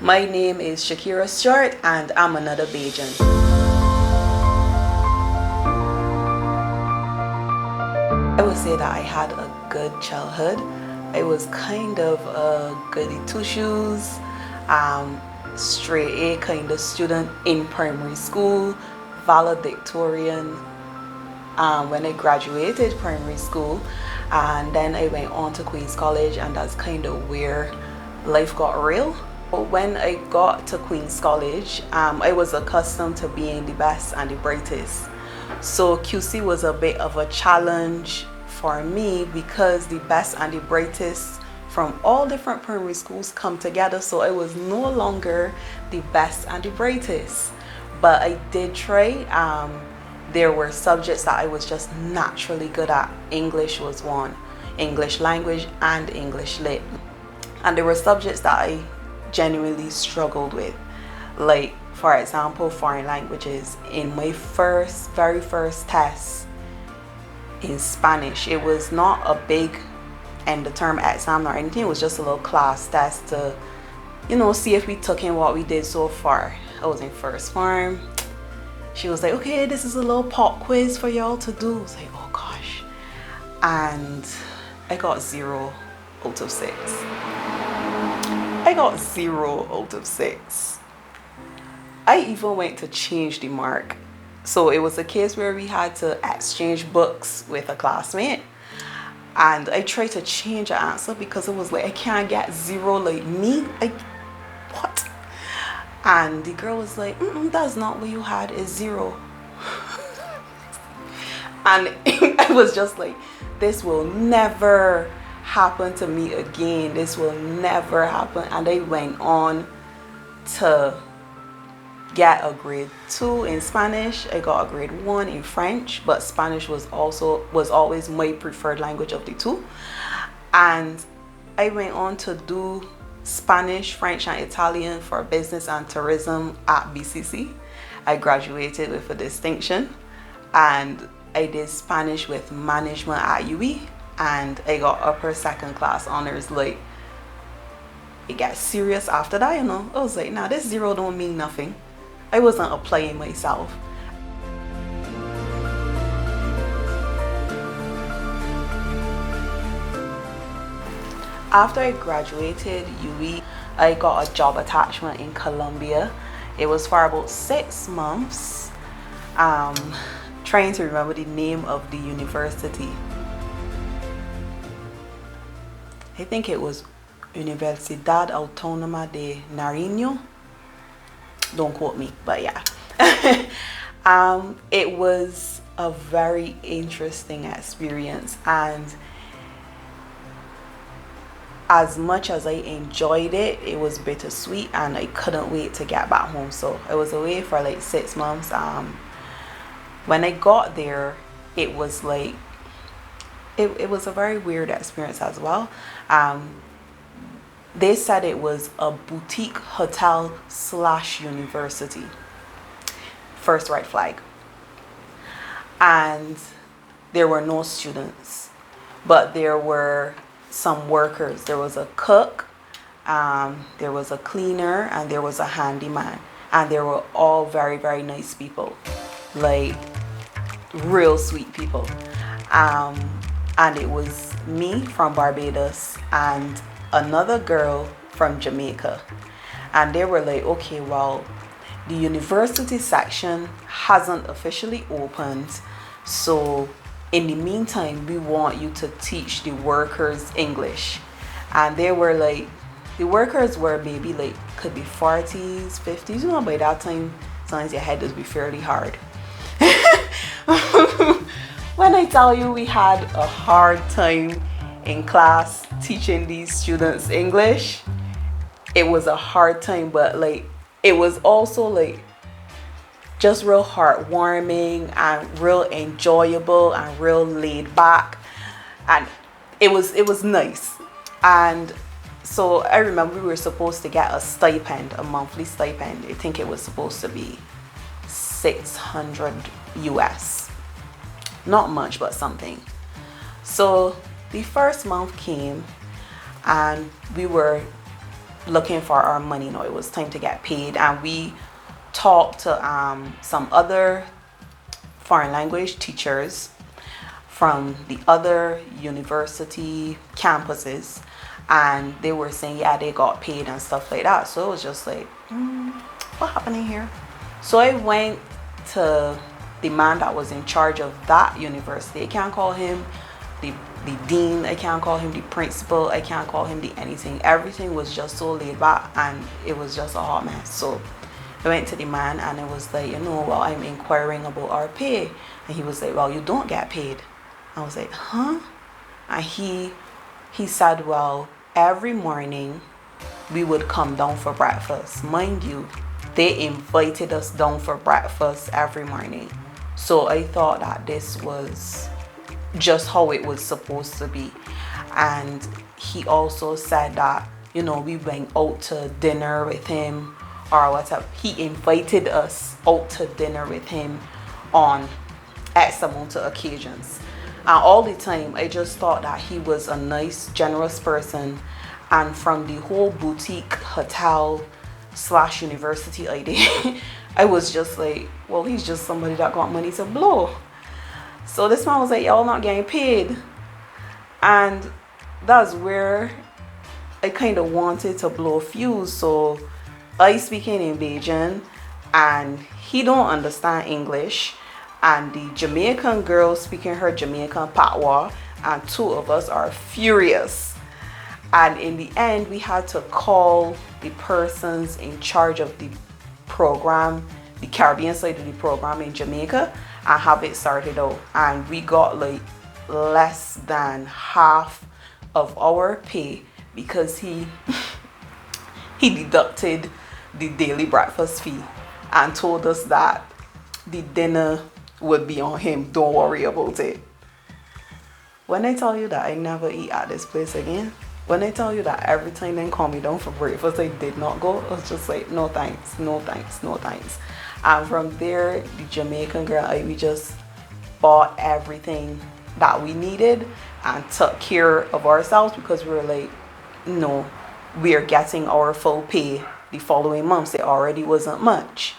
My name is Shakira Stuart and I'm another Bajan. I would say that I had a good childhood. I was kind of a goody two-shoes, straight A kind of student in primary school, valedictorian when I graduated primary school, and then I went on to Queen's College, and that's kind of where life got real. When I got to Queen's College, I was accustomed to being the best and the brightest. So QC was a bit of a challenge for me because the best and the brightest from all different primary schools come together. So I was no longer the best and the brightest. But I did try. There were subjects that I was just naturally good at. English was one, English language and English lit. And there were subjects that I genuinely struggled with, like for example foreign languages. In my very first test in Spanish, it was not a big end of term exam or anything, it was just a little class test to see if we took in what we did so far. I was in first form. She was like, okay, this is a little pop quiz for y'all to do. I was like, oh gosh. And I got 0 out of 6. I got 0 out of 6. I even went to change the mark. So it was a case where we had to exchange books with a classmate. And I tried to change the answer because it was like, I can't get 0 like me. What? And the girl was like, that's not what you had, is 0. And I was just like, this will never happen to me again. This will never happen. And I went on to get a grade 2 in Spanish. I got a grade 1 in French, but Spanish was always my preferred language of the two. And I went on to do Spanish, French and Italian for business and tourism at BCC. I graduated with a distinction, and I did Spanish with management at UE, and I got upper second class honors. Like, it got serious after that, I was like, nah, this 0 don't mean nothing. I wasn't applying myself. After I graduated UE, I got a job attachment in Colombia. It was for about 6 months. Trying to remember the name of the university. I think it was Universidad Autónoma de Nariño. Don't quote me, but yeah. It was a very interesting experience, and as much as I enjoyed it, it was bittersweet, and I couldn't wait to get back home. So I was away for like 6 months. When I got there, it was like, it was a very weird experience as well. They said it was a boutique hotel / university. First red flag. And there were no students, but there were some workers. There was a cook, there was a cleaner, and there was a handyman. And they were all very, very nice people. Like, real sweet people. And it was me from Barbados and another girl from Jamaica. And they were like, okay, well, the university section hasn't officially opened, so in the meantime, we want you to teach the workers English. And they were like, the workers were maybe like, could be 40s, 50s, by that time, sometimes your head does be fairly hard. When I tell you we had a hard time in class teaching these students English, it was a hard time, but like, it was also like just real heartwarming and real enjoyable and real laid back, and it was nice. And so I remember we were supposed to get a stipend, a monthly stipend. I think it was supposed to be 600 US. Not much, but something. So the first month came, and we were looking for our money. It was time to get paid, and we talked to some other foreign language teachers from the other university campuses, and they were saying, yeah, they got paid and stuff like that. So it was just like, what happening here? So I went to the man that was in charge of that university. I can't call him the dean, I can't call him the principal, I can't call him the anything. Everything was just so laid back, and it was just a hot mess. So I went to the man, and it was like, well, I'm inquiring about our pay. And he was like, well, you don't get paid. I was like, huh? And he said, well, every morning we would come down for breakfast. Mind you, they invited us down for breakfast every morning. So I thought that this was just how it was supposed to be. And he also said that, we went out to dinner with him or whatever. He invited us out to dinner with him on X amount of occasions. And all the time, I just thought that he was a nice, generous person. And from the whole boutique hotel / university idea, I was just like, well, he's just somebody that got money to blow. So this man was like, y'all not getting paid. And that's where I kind of wanted to blow a fuse. So I speaking in Bajan, and he don't understand English, and the Jamaican girl speaking her Jamaican patois, and two of us are furious. And in the end, we had to call the persons in charge of the program, the Caribbean side of the program in Jamaica, and have it started out. And we got like less than half of our pay because he deducted the daily breakfast fee and told us that the dinner would be on him. Don't worry about it. When I tell you that I never eat at this place again, when I tell you that every time they call me down for breakfast, I did not go. I was just like, no thanks, no thanks, no thanks. And from there, the Jamaican girl, we just bought everything that we needed and took care of ourselves, because we were like, no, we are getting our full pay the following months. It already wasn't much.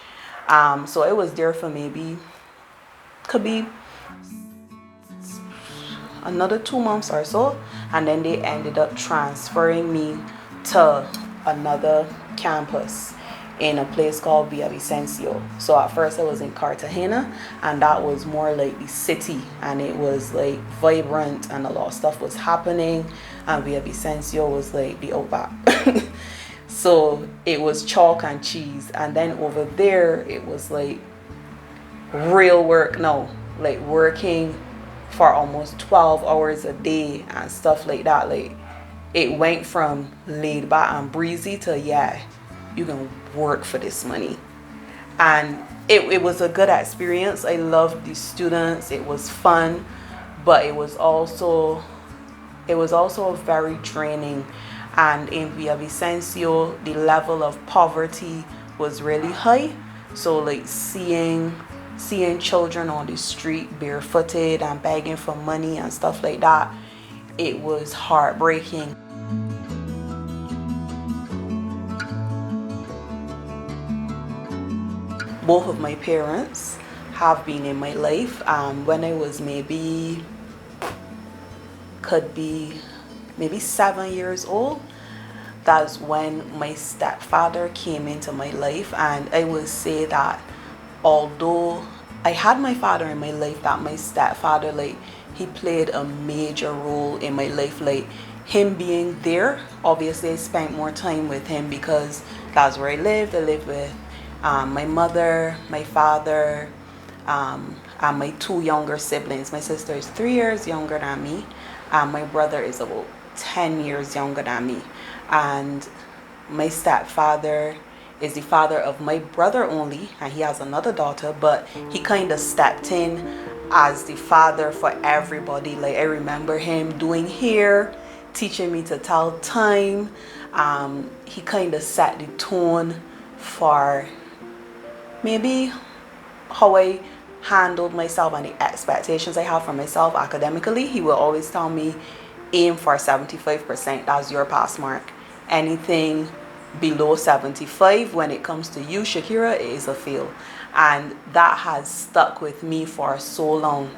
So I was there for maybe, could be another 2 months or so, and then they ended up transferring me to another campus in a place called Villavicencio. So at first I was in Cartagena, and that was more like the city, and it was like vibrant and a lot of stuff was happening, and Villavicencio was like the outback. So it was chalk and cheese. And then over there it was like real work now, like working for almost 12 hours a day and stuff like that. Like it went from laid back and breezy to, yeah, you can work for this money. And it was a good experience. I loved the students. It was fun, but it was also very draining. And in Villavicencio, the level of poverty was really high. So like seeing children on the street barefooted and begging for money and stuff like that, it was heartbreaking. Both of my parents have been in my life. When I was maybe 7 years old, that's when my stepfather came into my life. And I would say that although I had my father in my life, that my stepfather, like, he played a major role in my life. Like him being there, obviously I spent more time with him because that's where I lived. I lived with my mother, my father, and my two younger siblings. My sister is 3 years younger than me, and my brother is about 10 years younger than me. And my stepfather is the father of my brother only, and he has another daughter, but he kind of stepped in as the father for everybody. Like I remember him doing hair, teaching me to tell time. He kind of set the tone for maybe how I handled myself and the expectations I have for myself academically. He will always tell me, aim for 75%, that's your pass mark. Anything below 75. When it comes to you, Shakira, it is a fail. And that has stuck with me for so long.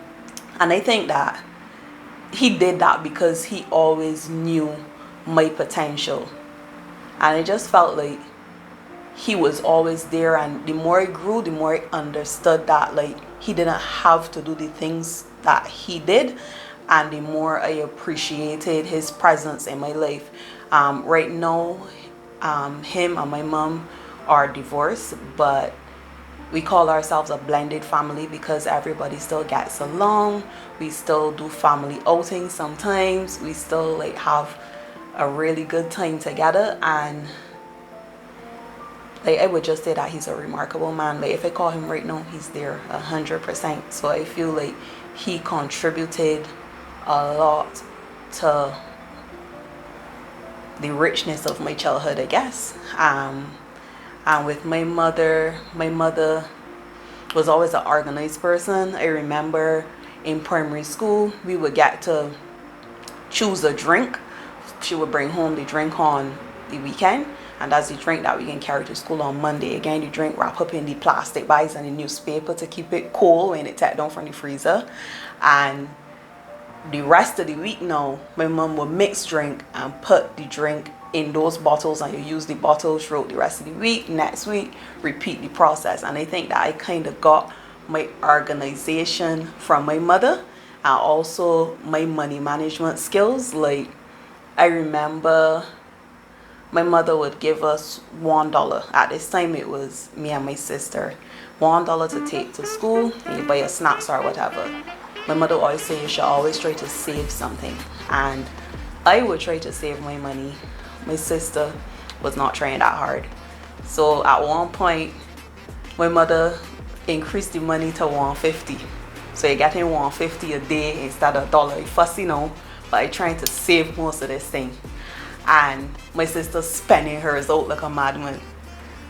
And I think that he did that because he always knew my potential. And I just felt like he was always there, and the more I grew, the more I understood that like he didn't have to do the things that he did, and the more I appreciated his presence in my life. Right now, him and my mom are divorced, but we call ourselves a blended family because everybody still gets along. We still do family outings sometimes. We still like have a really good time together, and like I would just say that he's a remarkable man. Like if I call him right now, he's there 100%. So I feel like he contributed a lot to the richness of my childhood, I guess. And with my mother was always an organized person. I remember in primary school, we would get to choose a drink. She would bring home the drink on the weekend, and that's the drink that we can carry to school on Monday. Again, the drink wrapped up in the plastic bags and the newspaper to keep it cool when it take down from the freezer. And the rest of the week now, my mom would mix drink and put the drink in those bottles, and you use the bottles throughout the rest of the week. Next week, repeat the process. And I think that I kind of got my organization from my mother, and also my money management skills. Like I remember my mother would give us $1. At this time it was me and my sister, $1 to take to school, and you buy a snacks or whatever. My mother always say you should always try to save something, and I would try to save my money. My sister was not trying that hard. So at one point my mother increased the money to $1.50. So you're getting $1.50 a day instead of $1. You fussy now, but I trying to save most of this thing. And my sister's spending hers out like a madman.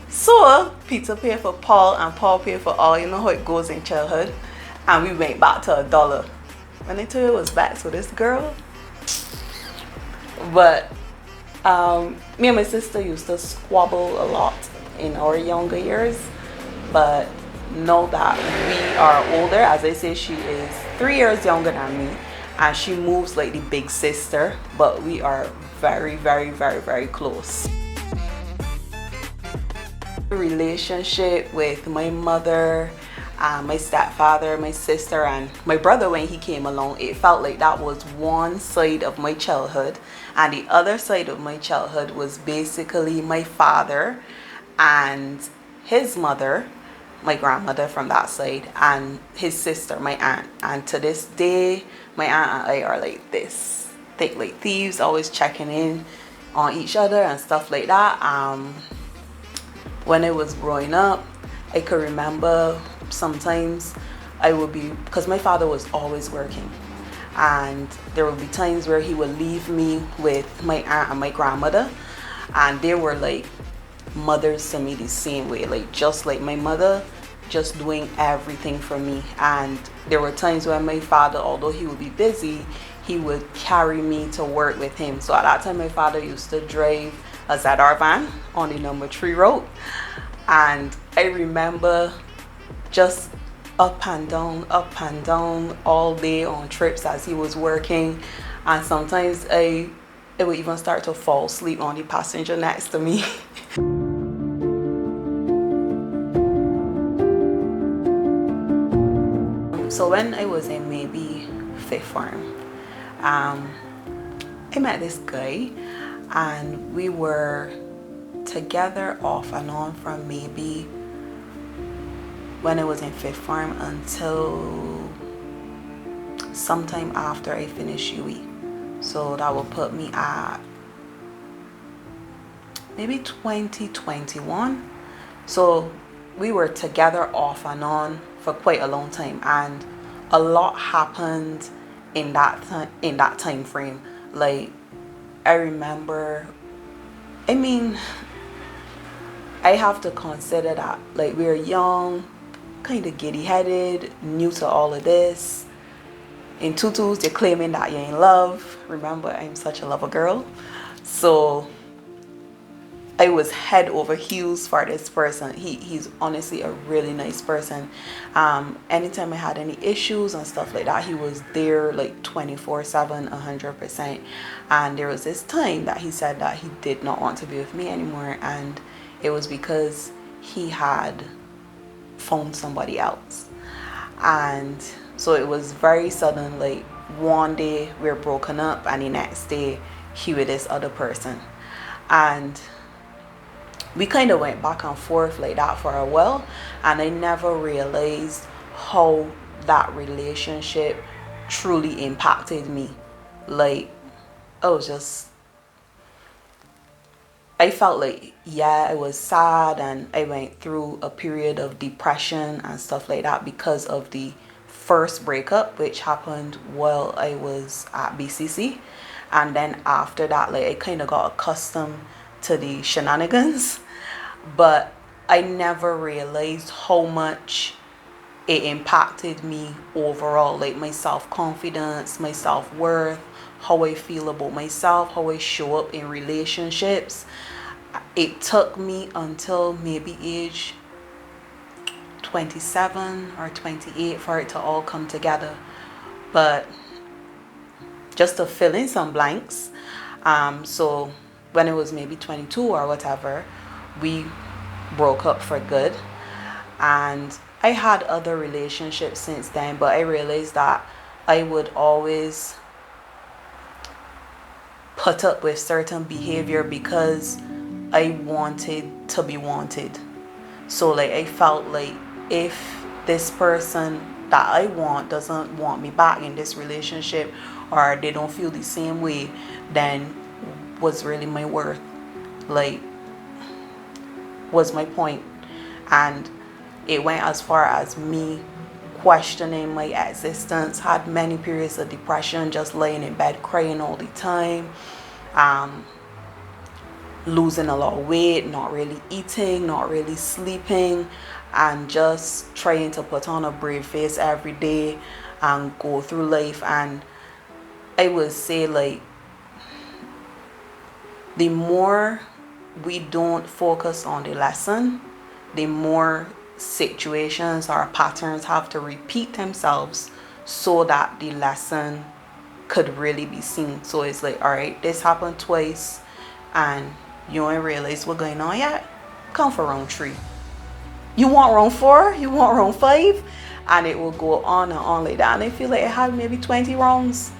So Peter paid for Paul and Paul paid for all. You know how it goes in childhood. And we went back to $1. When I tell you it was back to this girl. But me and my sister used to squabble a lot in our younger years. But now that we are older, as I say, she is 3 years younger than me, and she moves like the big sister, but we are very, very, very, very close. Relationship with my mother, my stepfather, my sister, and my brother, when he came along, it felt like that was one side of my childhood, and the other side of my childhood was basically my father and his mother, my grandmother from that side, and his sister, my aunt. And to this day, my aunt and I are like this, thick like thieves, always checking in on each other and stuff like that. When I was growing up, I could remember sometimes I would be, because my father was always working, and there would be times where he would leave me with my aunt and my grandmother, and they were like mothers to me the same way, like just like my mother, just doing everything for me. And there were times when my father, although he would be busy, he would carry me to work with him. So at that time my father used to drive a ZR van on the number 3 road, and I remember just up and down all day on trips as he was working. And sometimes I would even start to fall asleep on the passenger next to me. So when I was in maybe 5th form, I met this guy, and we were together off and on from maybe when I was in 5th form until sometime after I finished UE. So that will put me at maybe 2021. So we were together off and on for quite a long time, and a lot happened in that time frame. Like I remember, I mean, I have to consider that like we're young, kind of giddy-headed, new to all of this. In tutus, they're claiming that you're in love. Remember, I'm such a lover girl. So I was head over heels for this person. He's honestly a really nice person. Anytime I had any issues and stuff like that, he was there like 24/7, 100%. And there was this time that he said that he did not want to be with me anymore, and it was because he had found somebody else. And so it was very sudden. Like one day we're broken up, and the next day he with this other person, and we kind of went back and forth like that for a while, and I never realized how that relationship truly impacted me. Like, I felt like, yeah, I was sad, and I went through a period of depression and stuff like that because of the first breakup, which happened while I was at BCC. And then after that, like, I kind of got accustomed to the shenanigans, but I never realized how much it impacted me overall, like my self-confidence, my self-worth, how I feel about myself, how I show up in relationships. It took me until maybe age 27 or 28 for it to all come together. But just to fill in some blanks, so when it was maybe 22 or whatever, we broke up for good. And I had other relationships since then, but I realized that I would always put up with certain behavior because I wanted to be wanted. So like I felt like if this person that I want doesn't want me back in this relationship, or they don't feel the same way, then what's really my worth? Like, was my point? And it went as far as me questioning my existence, had many periods of depression, just laying in bed crying all the time, losing a lot of weight, not really eating, not really sleeping, and just trying to put on a brave face every day and go through life. And I would say, like, the more we don't focus on the lesson, the more situations or patterns have to repeat themselves so that the lesson could really be seen. So it's like, all right, this happened twice and you don't realize what's going on yet. Come for round 3. You want round 4, you want round 5, and it will go on and on like that. And I feel like I had maybe 20 rounds.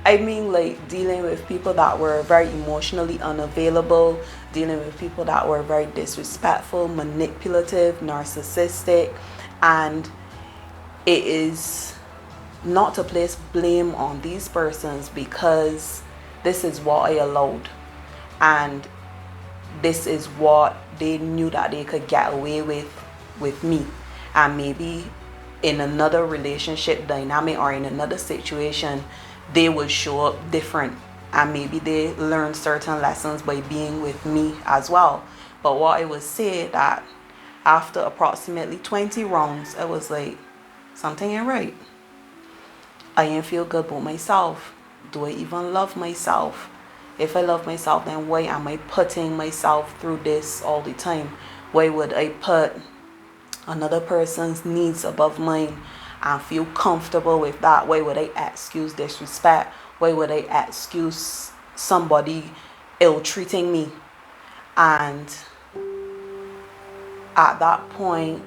I mean, like, dealing with people that were very emotionally unavailable, dealing with people that were very disrespectful, manipulative, narcissistic. And it is not to place blame on these persons, because this is what I allowed, and this is what they knew that they could get away with me. And maybe in another relationship dynamic or in another situation, they would show up different, and maybe they learned certain lessons by being with me as well. But what I would say that after approximately 20 rounds, I was like, something ain't right. I ain't feel good about myself. Do I even love myself? If I love myself, then why am I putting myself through this all the time? Why would I put another person's needs above mine and feel comfortable with that? Why would I excuse disrespect? Why would I excuse somebody ill-treating me? And at that point,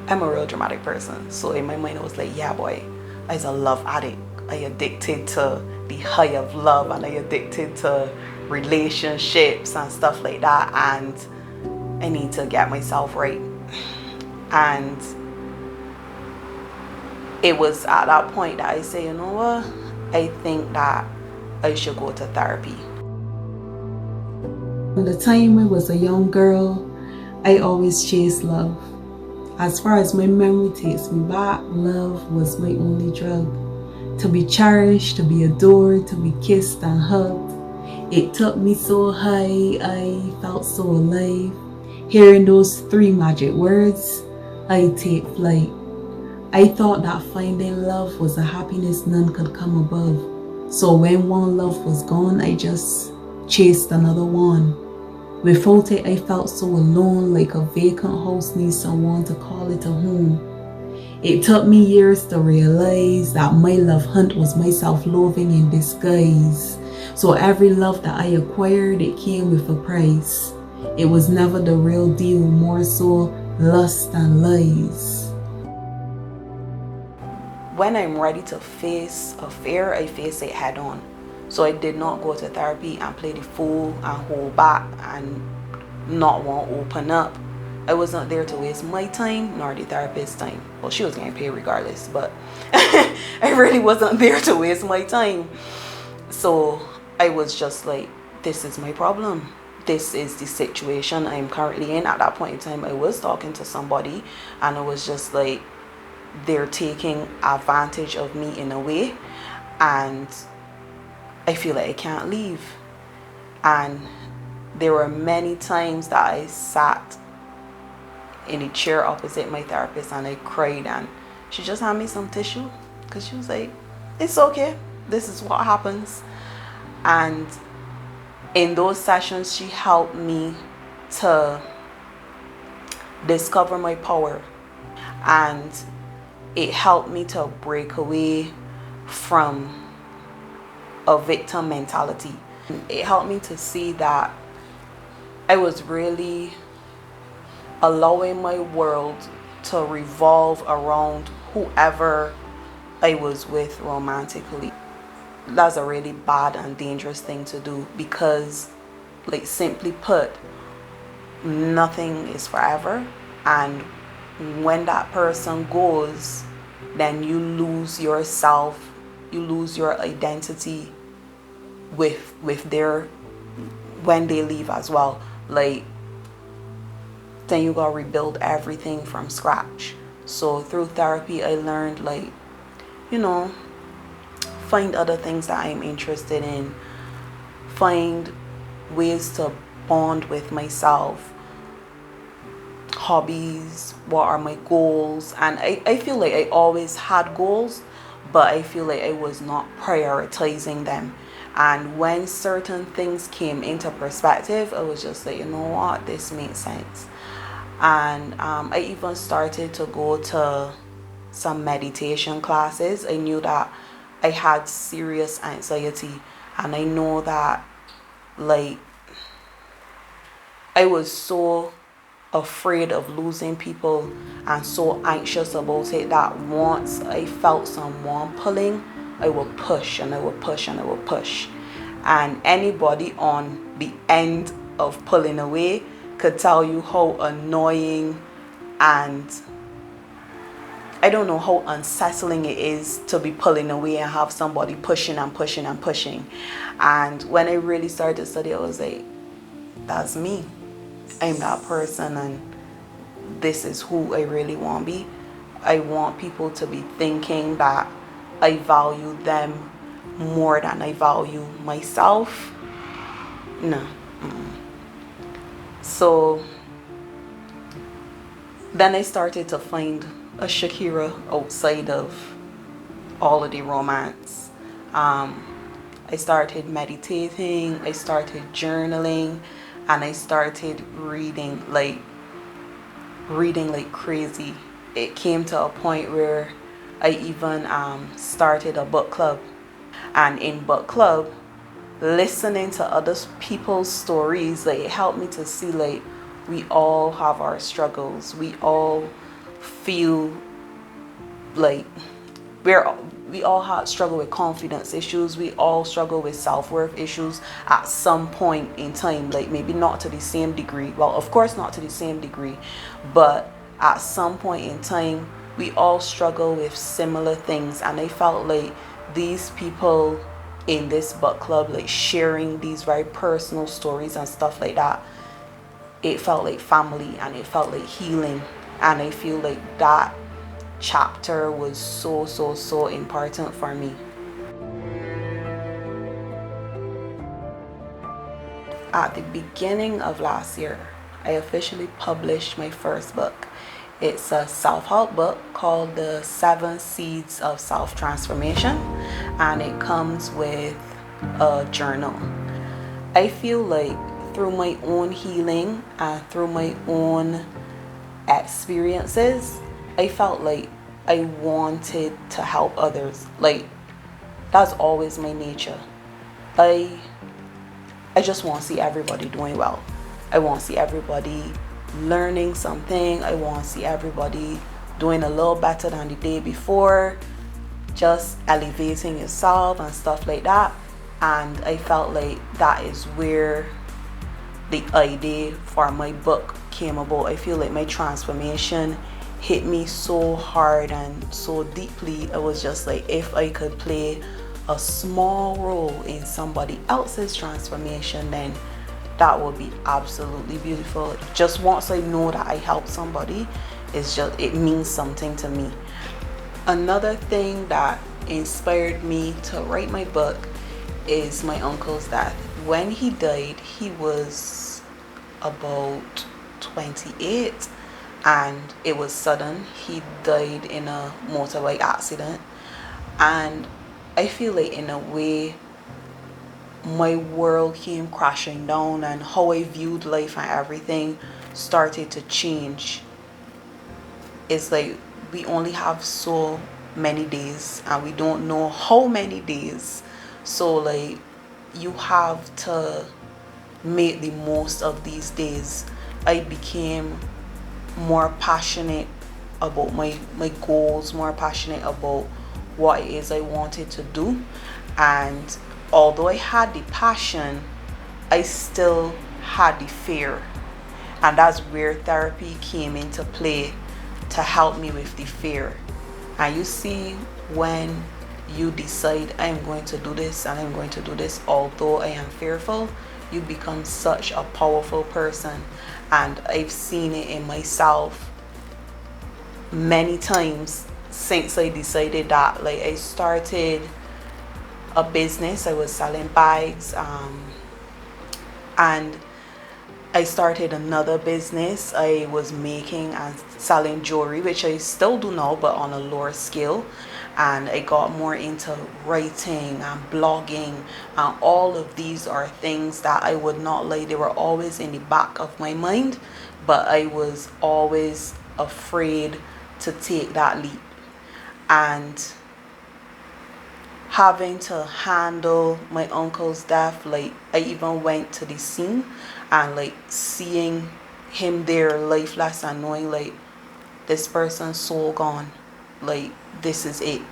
I'm a real dramatic person. So in my mind, I was like, yeah, boy, I's a love addict. I addicted to the high of love, and I addicted to relationships and stuff like that. And I need to get myself right. And it was at that point that I say, you know what? I think that I should go to therapy. At the time I was a young girl, I always chased love. As far as my memory takes me back, love was my only drug. To be cherished, to be adored, to be kissed and hugged. It took me so high, I felt so alive. Hearing those 3 magic words, I take flight. I thought that finding love was a happiness none could come above. So when one love was gone, I just chased another one. Without it, I felt so alone, like a vacant house needs someone to call it a home. It took me years to realize that my love hunt was my self-loathing in disguise. So every love that I acquired, it came with a price. It was never the real deal, more so lust and lies. When I'm ready to face a fear, I face it head on. So I did not go to therapy and play the fool and hold back and not want to open up. I was not there to waste my time nor the therapist's time. Well, she was getting paid regardless, but I really wasn't there to waste my time. So I was just like, this is my problem. This is the situation I'm currently in. At that point in time, I was talking to somebody and it was just like, they're taking advantage of me in a way, and I feel like I can't leave. And there were many times that I sat in a chair opposite my therapist and I cried, and she just handed me some tissue because she was like, it's okay, this is what happens. And in those sessions, she helped me to discover my power, and it helped me to break away from a victim mentality. It helped me to see that I was really allowing my world to revolve around whoever I was with romantically. That's a really bad and dangerous thing to do because, like, simply put, nothing is forever, and when that person goes, then you lose yourself, you lose your identity with their, when they leave as well. Like, then you gotta rebuild everything from scratch. So through therapy, I learned, like, you know, find other things that I'm interested in, find ways to bond with myself, hobbies, what are my goals. And I feel like I always had goals, but I feel like I was not prioritizing them. And when certain things came into perspective, I was just like, you know what, this makes sense. And I even started to go to some meditation classes. I knew that I had serious anxiety, and I know that, like, I was so afraid of losing people and so anxious about it that once I felt someone pulling, I would push and I would push and I would push. And anybody on the end of pulling away could tell you how annoying and, I don't know, how unsettling it is to be pulling away and have somebody pushing and pushing and pushing. And when I really started to study, I was like, that's me. I'm that person, and this is who I really want to be. I want people to be thinking that I value them more than I value myself. No. So then I started to find a Shakira outside of all of the romance. I started meditating, I started journaling, and I started reading like crazy. It came to a point where I even started a book club. And in book club, listening to other people's stories, like, it helped me to see, like, we all have our struggles. We all feel like we all have struggle with confidence issues. We all struggle with self-worth issues at some point in time. Like, maybe not to the same degree. Well, of course not to the same degree, but at some point in time, we all struggle with similar things. And I felt like these people in this book club, like, sharing these very personal stories and stuff like that, it felt like family and it felt like healing. And I feel like that chapter was so important for me. At the beginning of last year, I officially published my first book. It's a self-help book called The 7 Seeds of Self-Transformation, and it comes with a journal. I feel like through my own healing and through my own experiences, I felt like I wanted to help others. Like, that's always my nature. I I just want to see everybody doing well. I want to see everybody learning something. I want to see everybody doing a little better than the day before, just elevating yourself and stuff like that. And I felt like that is where the idea for my book came about. I feel like my transformation hit me so hard and so deeply. I was just like, if I could play a small role in somebody else's transformation, then that would be absolutely beautiful. Just once I know that I helped somebody, it means something to me. Another thing that inspired me to write my book is my uncle's death. When he died, he was about 28, and it was sudden. He died in a motorbike accident, and I feel like in a way my world came crashing down, and how I viewed life and everything started to change. It's like we only have so many days and we don't know how many days. So like you have to make the most of these days. I became more passionate about my goals, more passionate about what it is I wanted to do. And although I had the passion, I still had the fear. And that's where therapy came into play to help me with the fear. And you see, when you decide I'm going to do this and I'm going to do this, although I am fearful, you become such a powerful person. And I've seen it in myself many times since I decided that. Like, I started a business. I was selling bags, and I started another business. I was making and selling jewelry, which I still do now, but on a lower scale. And I got more into writing and blogging, and all of these are things that I would not lie, they were always in the back of my mind, but I was always afraid to take that leap. And having to handle my uncle's death, like I even went to the scene and like seeing him there lifeless and knowing like this person's soul gone, like this is it,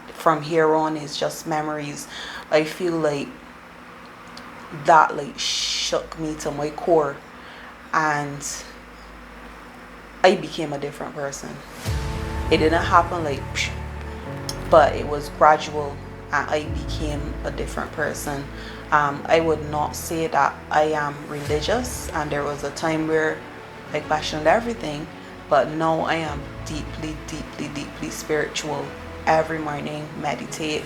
from here on is just memories. I feel like that like shook me to my core, and I became a different person. It didn't happen like psh, but it was gradual, and I became a different person. I would not say that I am religious, and there was a time where I questioned everything, but now I am deeply, deeply, deeply spiritual. Every morning, meditate.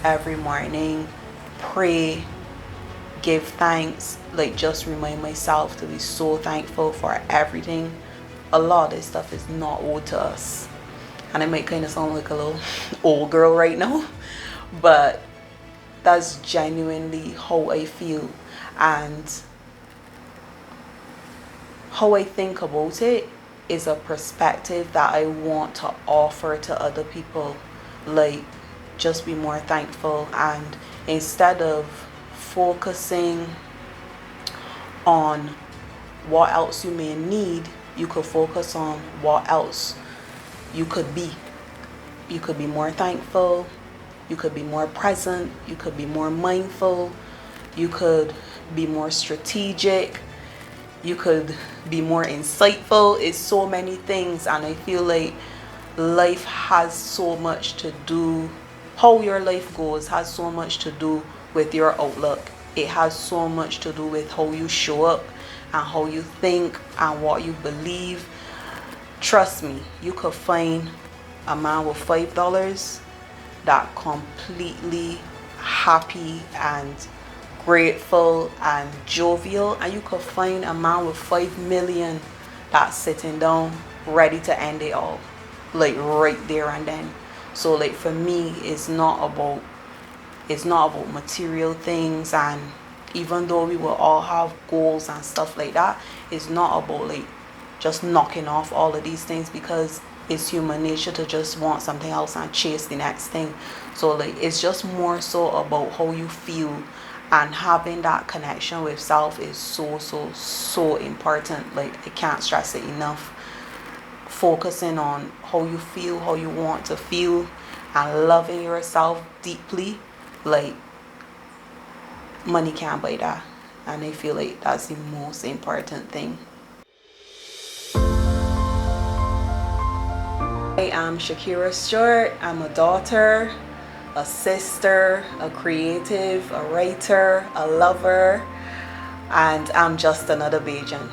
Every morning, pray, give thanks. Like, just remind myself to be so thankful for everything. A lot of this stuff is not owed to us. And I might kind of sound like a little old girl right now, but that's genuinely how I feel. And how I think about it is a perspective that I want to offer to other people. Like, just be more thankful, and instead of focusing on what else you may need, you could focus on what else you could be. You could be more thankful, you could be more present, you could be more mindful, you could be more strategic, you could be more insightful. It's so many things, and I feel like life has so much to do, how your life goes has so much to do with your outlook. It has so much to do with how you show up and how you think and what you believe. Trust me, you could find a man with $5 that completely happy and grateful and jovial, and you could find a man with 5 million that's sitting down ready to end it all, like right there and then. So like for me, it's not about material things. And even though we will all have goals and stuff like that, it's not about like just knocking off all of these things, because it's human nature to just want something else and chase the next thing. So like it's just more so about how you feel, and having that connection with self is so important. Like I can't stress it enough. Focusing on how you feel, how you want to feel, and loving yourself deeply, like money can't buy that. And I feel like that's the most important thing. I am Shakira Stuart. I'm a daughter, a sister, a creative, a writer, a lover, and I'm just another Bajan.